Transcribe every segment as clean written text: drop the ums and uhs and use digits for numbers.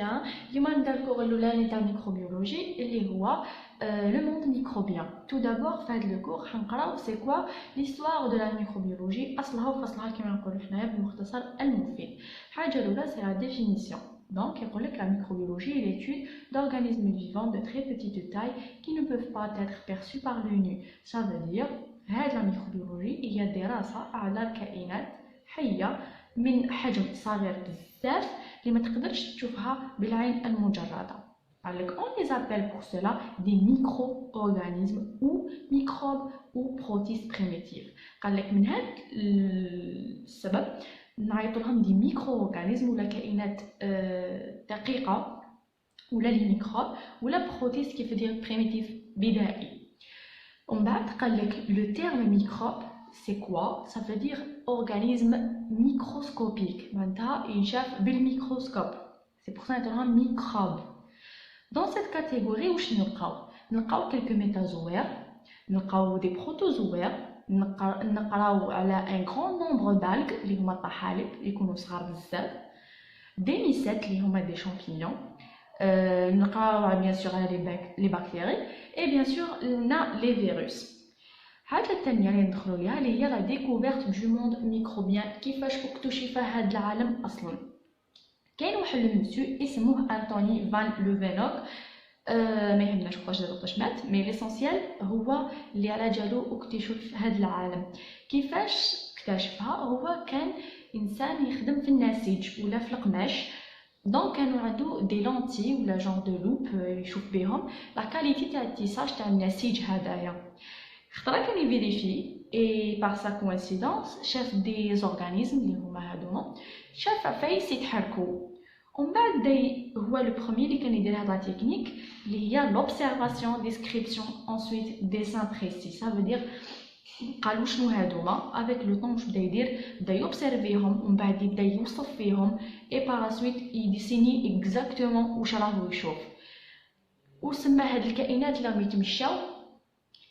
1 اليوم نبدا الكور الاولاني تاع الميكروبيولوجي اللي هو لو موند ميكروبيان. تو دابور في هذا الكور حنقراو سي كوا ليستوار دو لا ميكروبيولوجي، اصلها وفصلها كما نقولوا حنايا بالمختصر المفيد. الحاجه الاولى سي لا ديفينيسيون. Donc, la microbiologie est l'étude d'organismes vivants de très petite taille qui ne peuvent pas être perçus par l'œil nu. Ça veut dire, la microbiologie هي الدراسة على الكائنات حية من حجم صغير بزاف اللي ما تقدرش تشوفها بالعين المجردة. On les appelle pour cela des micro-organismes ou microbes ou protistes primitifs. من هذا السبب نعيطوا لهم دي ميكرو اورغانيزم ولا كائنات دقيقه ولا لي ميكروب ولا بروتيست كيف دير بريميتيف بدائي. ومن بعد قال لك لو تيرم ميكروب سي كوا ça veut dire organisme microscopique معناتها ينشاف بالميكروسكوب. c'est pour ça نعيطوا ميكروب. dans cette catégorie واش نلقاو quelques métazoaires، نلقاو des protozoaires، نقراو على ان غران نومبر دالغ اللي هما الطحالب اللي يكونوا صغار بزاف، دي ميسات اللي هما دي شامبينيون، نقراو بيان سور على لي بكتيري اي بيان سور لنا لي فيروس. الحاجه الثانيه اللي ندخلوا ليها اللي هي لا ديكوفيرت دو موند ميكروبيان، كيفاش اكتشف هذا العالم اصلا. كاين واحد المسيو اسمه انطوني فان لوفينوك، ما يهمناش وقتاش مات، مي ليسونسيال هو اللي على جالو اكتشف هذا العالم. كيفاش اكتشفها؟ هو كان انسان يخدم في النسيج ولا في القماش، دونك كانوا عنده دي لونتي ولا جون دو لوب يشوف بهم لا كاليتي تاع التيساج تاع النسيج هذايا. خطره كان يفيريفي اي بار سا كوانسيدونس شاف دي زورغانيزم اللي هما هادوما، شاف عفايس يتحركوا. ومن بعد هو لو بروميير اللي كان يدير هاد لا تكنيك اللي هي لوبسيرفاسيون ديسكريبسيون انسويت ديسان بريسي. سا فو دير قالوا شنو هادوما افيك لو طون واش بدا يدير، بدا يوبسيرفيهم ومن بعد يبدا يوصف فيهم اي بار سويت يديسيني اكزاكتومون واش راهو يشوف. وسمى هاد الكائنات اللي راهم يتمشاو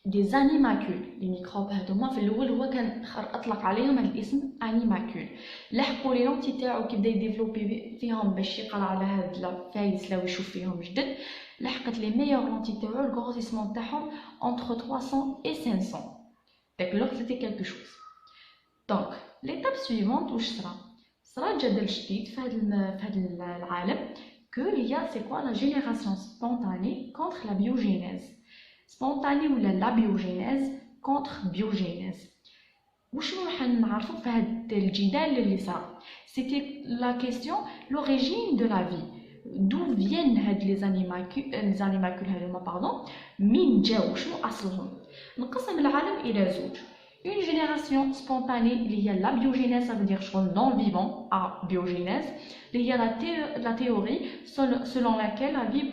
دي زانيماكول. لي ميكروب هادوما في الاول هو كان اطلق عليهم هذا الاسم انيماكول. لحقوا لي لونتي تاعو كيبدا يديفلوبي فيهم باش يقرا على هاد الفايس لا ويشوف فيهم جدد، لحقت لي ميور لونتي تاعو الغروسيسمون تاعهم entre 300 et 500. داك الوقت سيتي كالكو شوز. دونك ليتاب سويفونت واش صرا جدل شديد في هذا العالم كو هي سي كوا لا جينيراسيون سبونتاني كونتر لا بيوجينيز. سبونتاني ولا لا بيوجينيز كونتر بيوجينيز. وشنو راح نعرفوا في هذا الجدال اللي صار؟ سيتي لا كيسيون لوريجين دو لا في، دو فيان هاد لي زانيماكول هادوما باردون، من جاو شنو اصلهم. نقسم العالم الى زوج، une génération spontanée اللي هي la biogénèse، ça veut dire شغل non vivant à biogénèse اللي هي la théorie selon laquelle la vie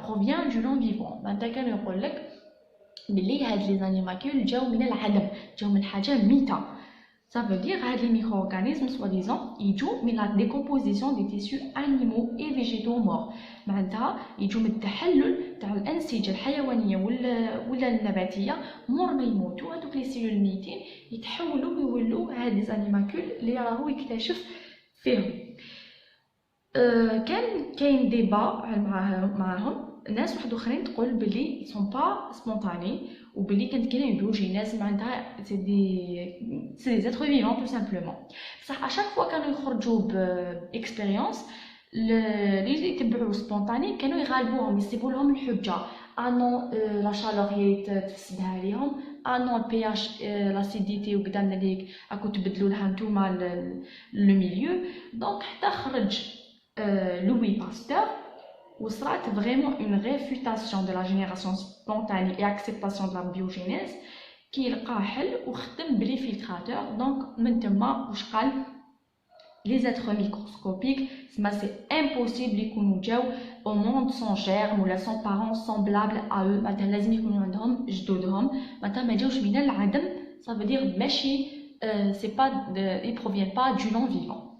provient du non vivant. معناتها كان يقول لك بلي هاد لي زانيماكول جاو من العدم، جاو من حاجه ميته. ça veut dire هاد لي ميكروورغانيزم soi-disant يجوا من la décomposition des tissus animaux et végétaux morts. معناتها يجوا من التحلل تاع الانسجه الحيوانيه ولا النباتيه مور ما يموتوا. هذوك لي سيلول الميتين يتحولوا ويولوا هاد لي زانيماكول اللي راهو يكتشف فيهم. كاين ديبا معاهم ناس واحد اخرين تقول بلي سون با سبونتاني وبلي كانت كاينه بيوجينيز، معناتها سي دي زيتر فيفون تو سامبلومون. بصح اشاك فوا كانوا يخرجوا باكسبيريونس اللي يتبعوا سبونتاني كانوا يغالبوهم، يسيبوا لهم الحجه. انو لا شالور هي تفسدها ليهم، انو البي اش لاسيديتي وقدامنا ليك راكو تبدلوا لها نتوما لو ميليو. دونك حتى خرج لوي باستور وصرات vraiment une réfutation de la génération spontanée et acceptation de la biogénèse كي لقى حل وخدم بلي فلتراتور. دونك من تما واش قال les êtres microscopiques c'est impossible يكونوا جاو au monde sans germe ولا sans parents semblables à eux. معناتها لازم يكونوا عندهم جدودهم، معناتها ما جاوش من العدم. ça veut dire ماشي c'est pas ils proviennent pas du non vivant.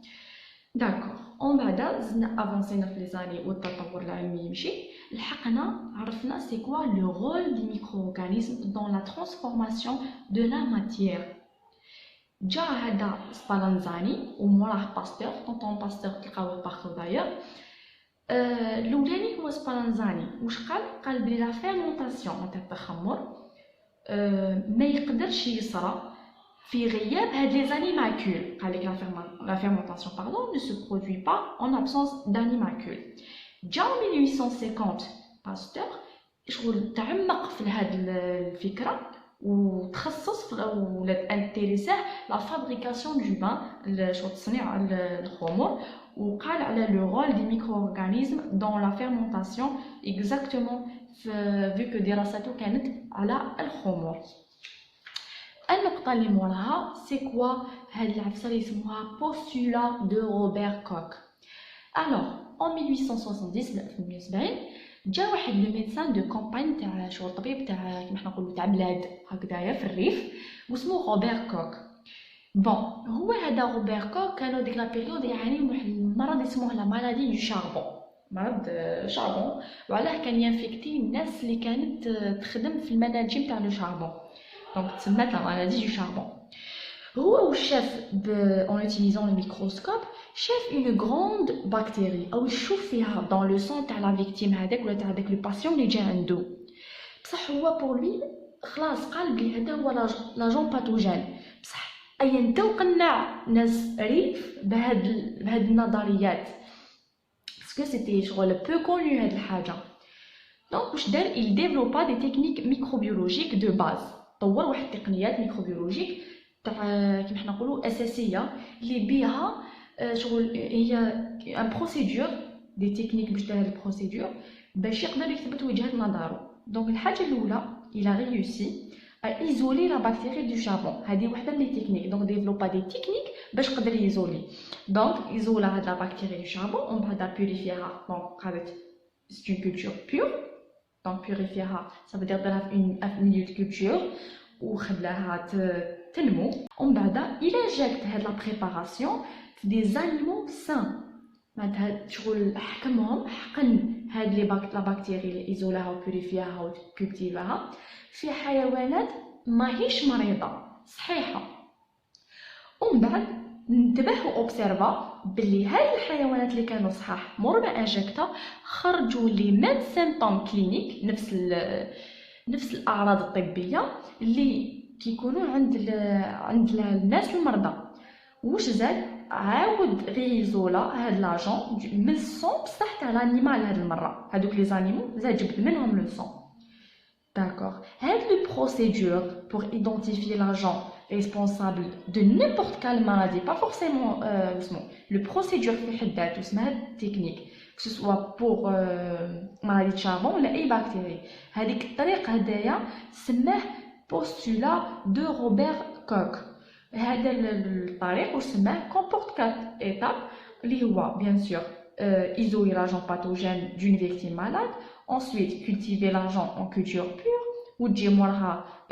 d'accord. ومن بعد زدنا افونسينا في لي زاني والتطور العلمي يمشي، لحقنا عرفنا سي كوا لو رول دي ميكرو اورغانيزم دون لا ترانسفورماسيون دو لا ماتيير. جا هذا سبالانزاني وموراه باستور، طونطون باستور تلقاوه باغتو دايوغ. الاولاني هو سبالانزاني، واش قال بلي لا فيرمونطاسيون تاع التخمر ما يقدرش يصرى في غياب هاد لي زانيماكول. قال لك لا فيرمونطاسيون باردون ne se produit pas en absence d'animacules. جا 1850 باستور شغل تعمق في هاد الفكره وتخصص ولا انتريساه لا فابريكاسيون دو بان، شغل تصنيع الخمور، وقال على لو رول دي ميكرو اورغانيزم دون لا فيرمونطاسيون اكزاكتومون vu que دراسته كانت على الخمور. النقطة اللي موراها سي كوا هاد العفسة اللي يسموها بوستولا دو روبير كوك. الوغ en 1870 جا واحد لو ميدسان دو كومباني تاع شغل طبيب تاع كيما حنا نقولوا تاع بلاد هكذايا في الريف، واسمو روبير كوك. بون هو هذا روبير كوك كانوا ديك لا بيريود يعاني من واحد المرض اسمه لا مالادي دو شاربون، مرض شاربون، وعلاه كان ينفيكتي الناس اللي كانت تخدم في المناجم تاع لو شاربون، دونك تسمات لا مالادي دو شاربون. هو وشاف en utilisant le microscope شاف une grande bactérie او يشوف فيها dans le sang تاع لا فيكتيم هذاك ولا تاع داك لو باسيون اللي جا عنده. بصح هو بور لوي خلاص قال بلي هذا هو لاجون باثوجين، بصح اينتو قنع ناس ريف بهاد النظريات باسكو سيتي شغل بو كونو هاد الحاجه. دونك واش دار il développa des techniques microbiologiques de base، طور واحد التقنيات ميكروبيولوجيك تاع كيما حنا نقولوا اساسيه اللي بيها شغل هي ان بروسيدور دي تكنيك باش دار البروسيدور باش يقدر يثبت وجهه نظره. دونك الحاجه الاولى الى ريوسي ايزولي لا بكتيري دو شاربون، هذه وحده من لي تكنيك. دونك ديفلوبا دي تكنيك باش يقدر يزولي. دونك ايزولا هاد لا بكتيري دو شاربون ومن بعد بيوريفيها. دونك قالت سي اون كولتور بيور، دونك بيوريفيها ça veut dire درها في ميليو دو كولتور وخلاها تنمو. ومن بعد الى جاكت هاد لا بريباراسيون في دي زانيمو سان، معناتها شغل حكمهم حقن هاد لي لا بكتيري اللي ايزولاها وبيوريفياها وكولتيفاها في حيوانات ماهيش مريضه صحيحه. ومن بعد انتبه واوبسيرفا بلي هاد الحيوانات اللي كانوا صحاح مور ما انجكتا خرجوا لي ميم سيمبتوم كلينيك، نفس الاعراض الطبيه اللي كيكونوا عند الناس المرضى. واش زاد عاود غيزولا هاد لاجون من الصون بصح تاع لانيمال، هاد المره هادوك لي زانيمو زاد جبد منهم لو صون. داكوغ هاد لو بروسيدور بور ايدونتيفيي لاجون responsable de n'importe quelle maladie, pas forcément le procédure في حد ذاته اسمها technique, que ce soit pour maladie de charbon ولا اي بكتيري. هذيك الطريق هدايا سماه postulat de Robert Koch. هذا الطريق وسماه comporte 4 étapes اللي هو bien sûr isoler l'agent pathogène d'une victime malade, ensuite cultiver l'agent en culture pure ou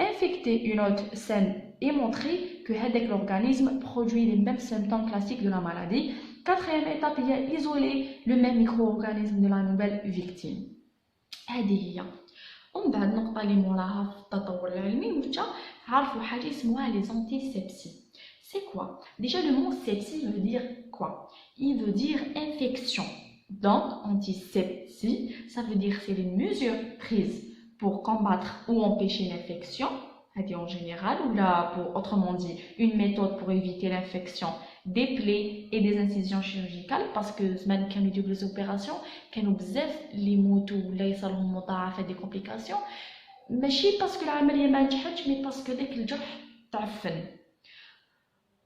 infecter une hôte saine et montrer que l'organisme produit les mêmes symptômes classiques de la maladie. Quatrième étape, il y a isoler le même micro-organisme de la nouvelle victime. هذه هي. ومن بعد النقطة اللي موراها في التطور العلمي وجا عرفوا حاجة اسمها les antisepsies. C'est quoi? Déjà le mot sepsie veut dire quoi? Il veut dire infection. Donc antisepsie, ça veut dire c'est les mesures prises pour combattre ou empêcher l'infection, en général, ou là, autrement dit, une méthode pour éviter l'infection des plaies et des incisions chirurgicales, parce que même quand on dit les opérations, quand on observe les motos, là, ils ont des complications, mais pas parce que l'عملية ما نجحتش, mais parce que dès que le جرح تعفن.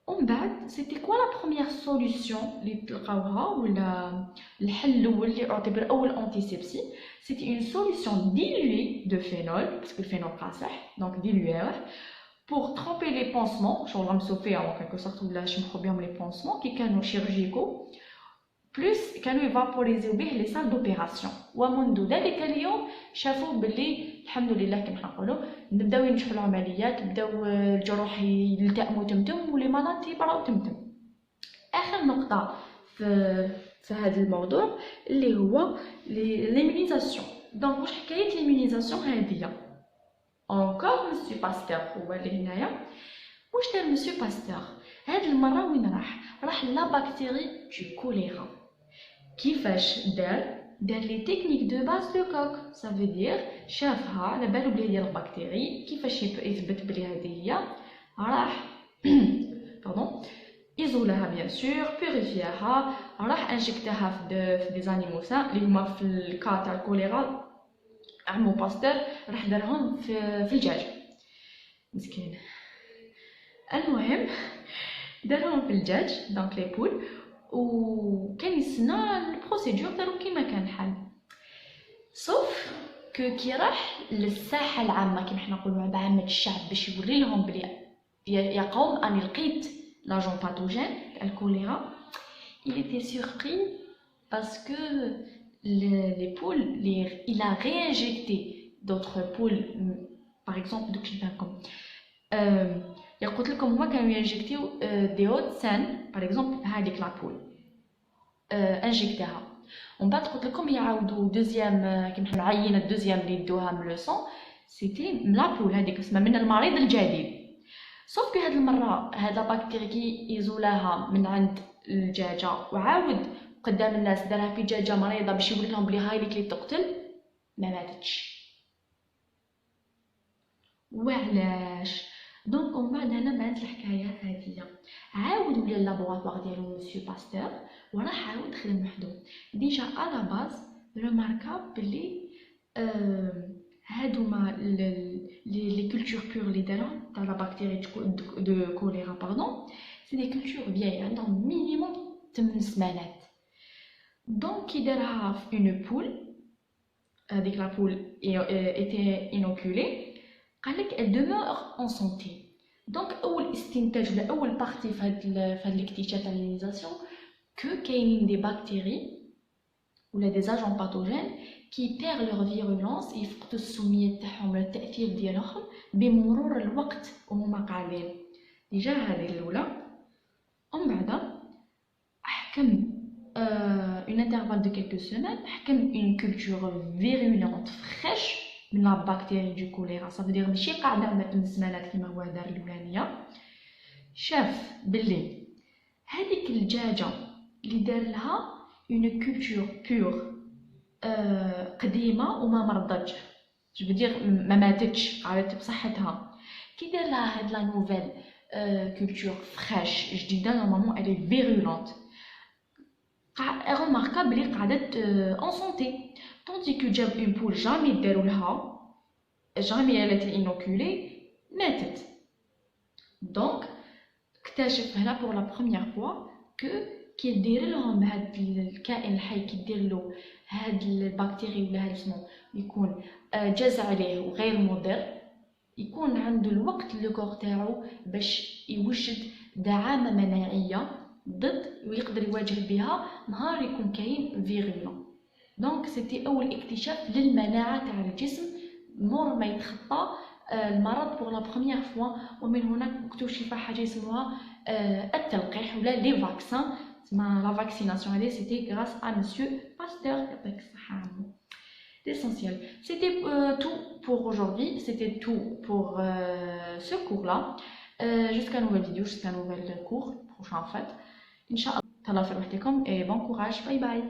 ومن بعد c'était quoi la première solution اللي تلقاوها ولا الحل الاول اللي اعتبر اول antisepsie? C'était une solution diluée de phénol, parce que le phénol قاصح, donc dilué, pour tremper les pansements, genre l'amsopé en quelque sorte, ou la chimiothérapie les pansements qui كانوا chirurgicaux, plus كانوا évaporiser به les salles d'opération. ومنذ ذلك اليوم شافوا باللي الحمد لله كما نقولوا نبداو ينجحوا العمليات، بداو الجروح يلتئموا تمتم ولي مالات يبراو تمتم. اخر نقطه في هذا الموضوع اللي هو ليمونيزاسيون. دونك واش حكايه ليمونيزاسيون هذه؟ encore monsieur باستور هو اللي هنايا واش دار مسيو باستور هاد المره؟ وين راح لا بكتيري دو كوليرا. كيفاش دار لي تكنيك دو باز دو كوك، ça veut dire شافها على بالو بلي هي البكتيري كيفاش يثبت بلي هذه هي، راح باردون ايزولاها بيان سور، بوريفياها، راح انجكتها في دي زانيمو سان اللي هما في الكا تاع الكوليرا. عمو باستور راح دارهم في الدجاج مسكين. المهم دارهم في الدجاج دونك لي بول، وكان يستنى البروسيدور دارو كيما كان الحال. صوف كي راح للساحه العامه كيما حنا نقولوا بعامه الشعب باش يوري لهم بلي يا قوم اني لقيت لاجون باثوجين الكوليرا، il était surpris parce que les poules il a réinjecté d'autres poules par exemple دوك نفهمكم يا قلت لكم هما كانوا ينجكتيو دي هوت سان باغ اكزومبل هذيك لابول انجكتها، ومن بعد قلت لكم يعاودوا دوزيام كيما حنا عينه الدوزيام اللي يدوها من لو سون سيتي لابول هذيك اسمها من المريض الجديد. صوف كي هاد المره هاد لا بكتيري كي يزولاها من عند الدجاجه وعاود قدام الناس دارها في دجاجه مريضه باش يقول لهم بلي هاي اللي تقتل، ما ماتتش. وعلاش؟ دونك ومن بعد هنا بانت الحكايه هذه، عاود ولا اللابوغاتوار ديالو مسيو باستور وراح عاود خدم وحدو. ديجا على باز رماركا بلي هادوما لي كولتور بور لي دارهم تاع لا بكتيري دو كوليرا باردون، سي دي كولتور فياي عندهم مينيموم 8 سمانات. دونك كي دارها في اون بول، هذيك لا بول ايتي انوكولي، قالك elle demeure en santé. دونك اول استنتاج ولا اول بارتي في هاد الاكتشاف تاع ليزاسيون كو كاينين دي بكتيري ولا دي اجون باثوجين كي بير لور فيرولونس، يفقدوا السميه تاعهم ولا التاثير ديالهم بمرور الوقت وهما قاعدين. ديجا هذه الاولى. ومن بعد حكم une intervalle de quelques semaines حكم une culture virulente fraîche من لا بكتيري دو كوليرا، ça veut dire ماشي قاعده عندنا 8 سمانات كيما هو دار الاولانيه. شاف باللي هذيك الدجاجه اللي دار لها اون كولتور بور قديمه وما مرضتش، جو دير ما ماتتش، قعدت بصحتها. كي دار لها هاد لا نوفيل كولتور فريش جديده نورمالمون الي فيرولونت، remarqua بلي قعدت en santé. Tandis que جاب une poule jamais داروا لها، jamais elle était inoculée، ماتت. donc اكتشف هنا pour la première fois que كي دير لهم هاد الكائن الحي كي دير له هاد البكتيري ولا هاد اسمه يكون جاز عليه وغير مضر، يكون عنده الوقت لو كور تاعو باش يوجد دعامه مناعيه ضد ويقدر يواجه بها نهار يكون كاين فيرولون. دونك سيتي اول اكتشاف للمناعه تاع الجسم مور ما يتخطى المرض بور لا بروميير فوا. ومن هنا اكتشف حاجه اسمها التلقيح ولا لي فاكسان، تسمى لا فاكسيناسيون. هذه سيتي غراس ا مسيو باستور. يعطيك الصحه. L'essentiel. C'était tout pour aujourd'hui. C'était tout pour ce cours-là. Jusqu'à une nouvelle vidéo, jusqu'à un nouvel cours prochain en fait. Inch'Allah, et bon courage. Bye bye.